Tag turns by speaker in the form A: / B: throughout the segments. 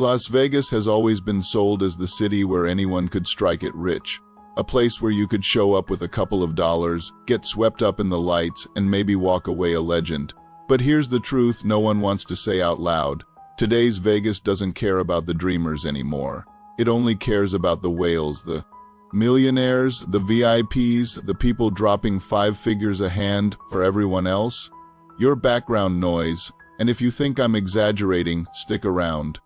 A: Las Vegas has always been sold as the city where anyone could strike it rich. A place where you could show up with a couple of dollars, get swept up in the lights, and maybe walk away a legend. But here's the truth no one wants to say out loud. Today's Vegas doesn't care about the dreamers anymore. It only cares about the whales, the millionaires, the VIPs, the people dropping 5 figures a hand for everyone else. You're background noise, and if you think I'm exaggerating, stick around.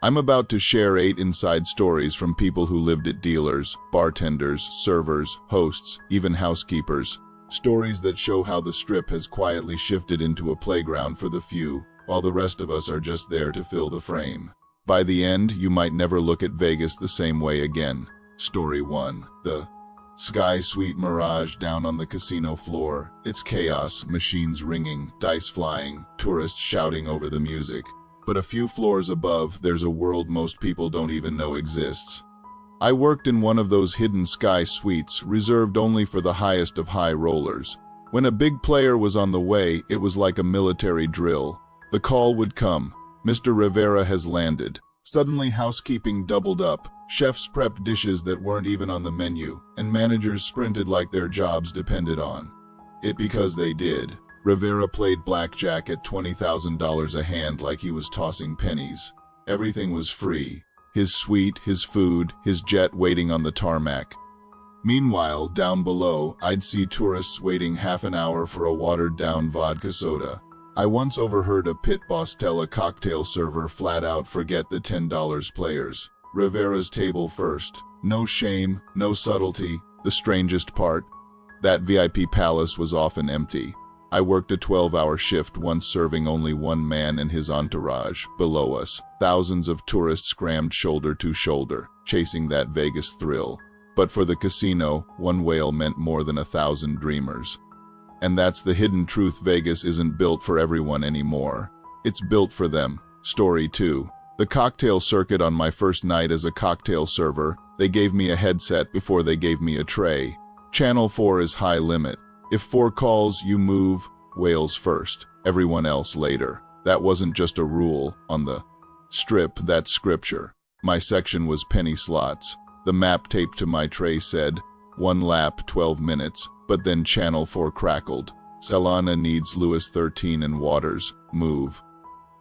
A: I'm about to share 8 inside stories from people who lived at dealers, bartenders, servers, hosts, even housekeepers. Stories that show how the Strip has quietly shifted into a playground for the few, while the rest of us are just there to fill the frame. By the end, you might never look at Vegas the same way again. Story 1. The Sky Suite Mirage down on the casino floor. It's chaos, machines ringing, dice flying, tourists shouting over the music. But a few floors above, there's a world most people don't even know exists. I worked in one of those hidden sky suites, reserved only for the highest of high rollers. When a big player was on the way, it was like a military drill. The call would come. Mr. Rivera has landed. Suddenly housekeeping doubled up. Chefs prepped dishes that weren't even on the menu, and managers sprinted like their jobs depended on it because they did. Rivera played blackjack at $20,000 a hand like he was tossing pennies. Everything was free. His suite, his food, his jet waiting on the tarmac. Meanwhile, down below, I'd see tourists waiting half an hour for a watered-down vodka soda. I once overheard a pit boss tell a cocktail server flat out forget the $10 players. Rivera's table first. No shame, no subtlety. The strangest part, that VIP palace was often empty. I worked a 12-hour shift once serving only one man and his entourage. Below us, thousands of tourists crammed shoulder to shoulder, chasing that Vegas thrill. But for the casino, one whale meant more than 1,000 dreamers. And that's the hidden truth. Vegas isn't built for everyone anymore. It's built for them. Story 2. The cocktail circuit. On my first night as a cocktail server, they gave me a headset before they gave me a tray. Channel 4 is high limit. If 4 calls, you move, whales first, everyone else later. That wasn't just a rule. On the Strip, that's scripture. My section was penny slots. The map taped to my tray said, 1 lap, 12 minutes, but then Channel 4 crackled. Selana needs Louis 13 and Waters, move.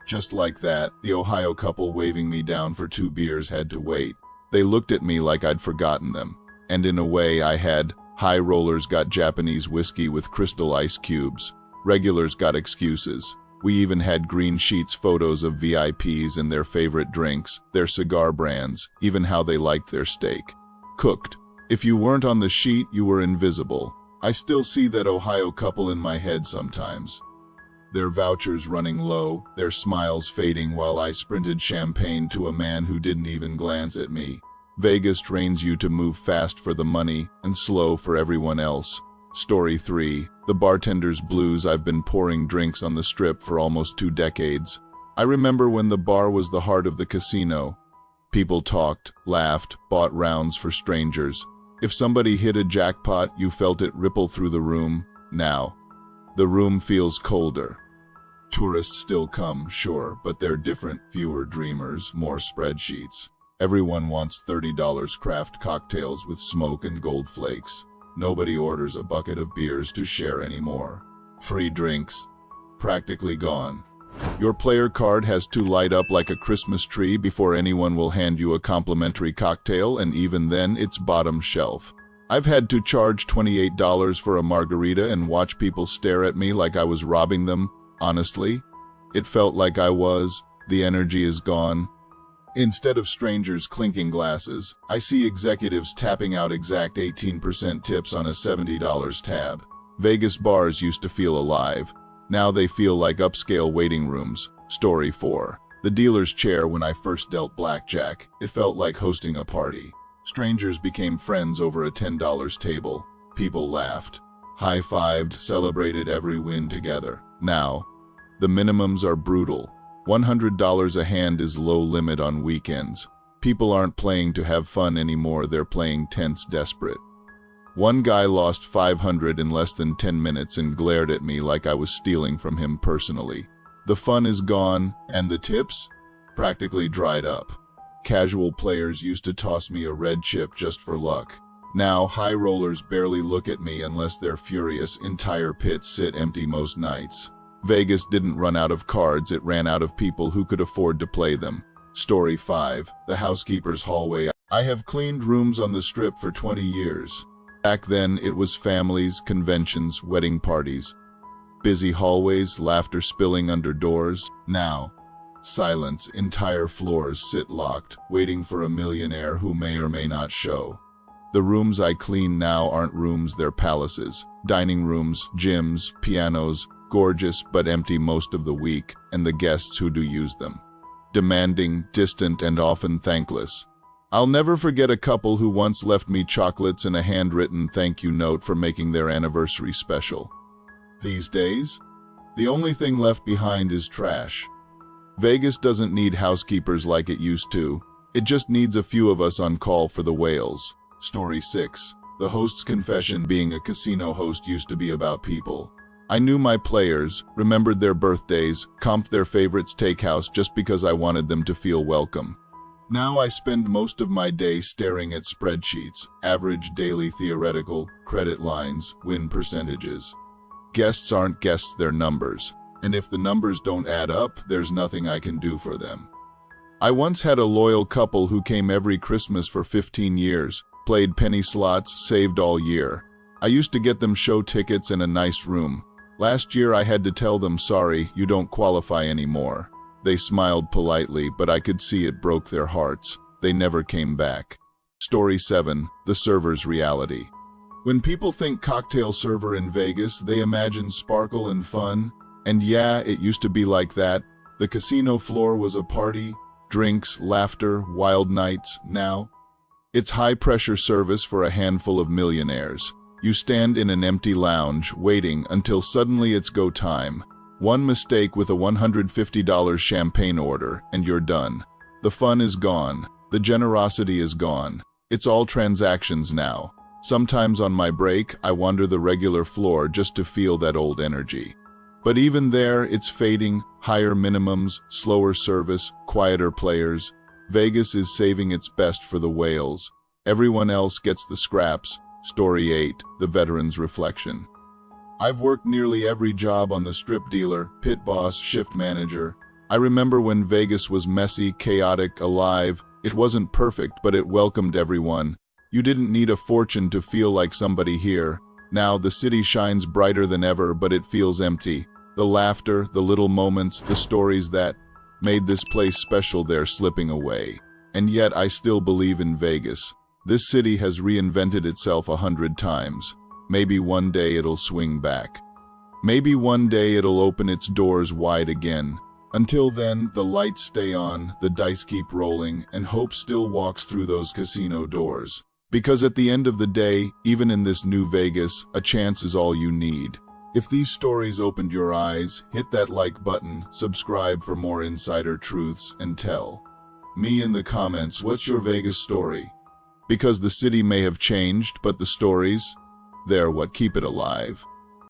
A: Just like that, the Ohio couple waving me down for 2 beers had to wait. They looked at me like I'd forgotten them. And in a way I had. High rollers got Japanese whiskey with crystal ice cubes. Regulars got excuses. We even had green sheets photos of VIPs and their favorite drinks, their cigar brands, even how they liked their steak cooked. If you weren't on the sheet, you were invisible. I still see that Ohio couple in my head sometimes. Their vouchers running low, their smiles fading while I sprinted champagne to a man who didn't even glance at me. Vegas trains you to move fast for the money and slow for everyone else. Story 3. The bartender's blues. I've been pouring drinks on the Strip for almost 2 decades. I remember when the bar was the heart of the casino. People talked, laughed, bought rounds for strangers. If somebody hit a jackpot, you felt it ripple through the room. Now, the room feels colder. Tourists still come, sure, but they're different. Fewer dreamers, more spreadsheets. Everyone wants $30 craft cocktails with smoke and gold flakes. Nobody orders a bucket of beers to share anymore. Free drinks. Practically gone. Your player card has to light up like a Christmas tree before anyone will hand you a complimentary cocktail, and even then it's bottom shelf. I've had to charge $28 for a margarita and watch people stare at me like I was robbing them. Honestly, it felt like I was. The energy is gone. Instead of strangers clinking glasses, I see executives tapping out exact 18% tips on a $70 tab. Vegas bars used to feel alive. Now they feel like upscale waiting rooms. Story 4. The dealer's chair. When I first dealt blackjack, it felt like hosting a party. Strangers became friends over a $10 table. People laughed, high-fived, celebrated every win together. Now, the minimums are brutal. $100 a hand is low limit on weekends. People aren't playing to have fun anymore, they're playing tense desperate. One guy lost $500 in less than 10 minutes and glared at me like I was stealing from him personally. The fun is gone, and the tips? practically dried up. Casual players used to toss me a red chip just for luck. Now, high rollers barely look at me unless they're furious. Entire pits sit empty most nights. Vegas didn't run out of cards, it ran out of people who could afford to play them. Story 5. The Housekeepers' Hallway. I have cleaned rooms on the Strip for 20 years. Back then, it was families, conventions, wedding parties. Busy hallways, laughter spilling under doors. Now, silence, entire floors sit locked, waiting for a millionaire who may or may not show. The rooms I clean now aren't rooms, they're palaces. Dining rooms, gyms, pianos, gorgeous but empty most of the week, and the guests who do use them. Demanding, distant, and often thankless. I'll never forget a couple who once left me chocolates and a handwritten thank you note for making their anniversary special. These days, the only thing left behind is trash. Vegas doesn't need housekeepers like it used to. It just needs a few of us on call for the whales. Story 6. The host's confession. Being a casino host used to be about people. I knew my players, remembered their birthdays, comped their favorite steakhouse just because I wanted them to feel welcome. Now I spend most of my day staring at spreadsheets, average daily theoretical, credit lines, win percentages. Guests aren't guests, they're numbers. And if the numbers don't add up, there's nothing I can do for them. I once had a loyal couple who came every Christmas for 15 years, played penny slots, saved all year. I used to get them show tickets and a nice room. Last year I had to tell them, sorry, you don't qualify anymore. They smiled politely, but I could see it broke their hearts. They never came back. Story 7. The server's reality. When people think cocktail server in Vegas, they imagine sparkle and fun. And yeah, it used to be like that. The casino floor was a party, drinks, laughter, wild nights. Now, it's high-pressure service for a handful of millionaires. You stand in an empty lounge, waiting until suddenly it's go time. One mistake with a $150 champagne order, and you're done. The fun is gone. The generosity is gone. It's all transactions now. Sometimes on my break, I wander the regular floor just to feel that old energy. But even there, it's fading, higher minimums, slower service, quieter players. Vegas is saving its best for the whales. Everyone else gets the scraps. Story 8. The veteran's reflection. I've worked nearly every job on the Strip: dealer, pit boss, shift manager. I remember when Vegas was messy, chaotic, alive. It wasn't perfect, but it welcomed everyone. You didn't need a fortune to feel like somebody here. Now the city shines brighter than ever, but it feels empty. The laughter, the little moments, the stories that made this place special, they're slipping away. And yet I still believe in Vegas. This city has reinvented itself 100 times. Maybe one day it'll swing back. Maybe one day it'll open its doors wide again. Until then, the lights stay on, the dice keep rolling, and hope still walks through those casino doors. Because at the end of the day, even in this new Vegas, a chance is all you need. If these stories opened your eyes, hit that like button, subscribe for more insider truths, and tell me in the comments what's your Vegas story. Because the city may have changed, but the stories, they're what keep it alive.